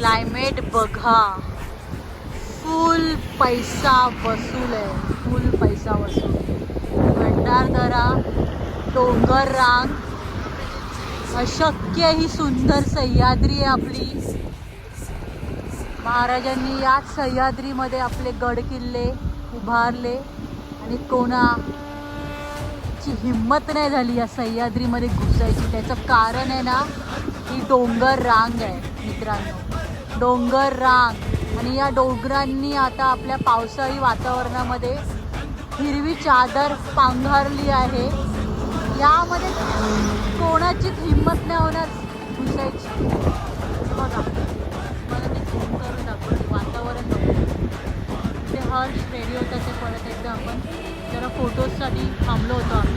Climate बघा, फुल पैसा वसूल आहे, फुल पैसा वसूल. भंडारदरा, डोंगर रांग, अशक्य ही सुंदर सह्याद्री आहे आपली. महाराजांनी याच सह्याद्रीमध्ये आपले गड किल्ले उभारले आणि कोणाची हिंमत नाही झाली या सह्याद्रीमध्ये घुसायची. त्याचं कारण आहे ना, ही डोंगर रांग आहे मित्रांनो, डोंगर रांग. आणि या डोंगरांनी आता आपल्या पावसाळी वातावरणामध्ये हिरवी चादर पांघरली आहे. यामध्ये कोणाचीच हिंमत नाही होणार घुसायची. बघा, मला मी झूम करून दाखवते वातावरण बघू. ते हर्ष रेडिओ त्याचे परत एकदा आपण जरा फोटोजसाठी थांबलो होतो आम्ही.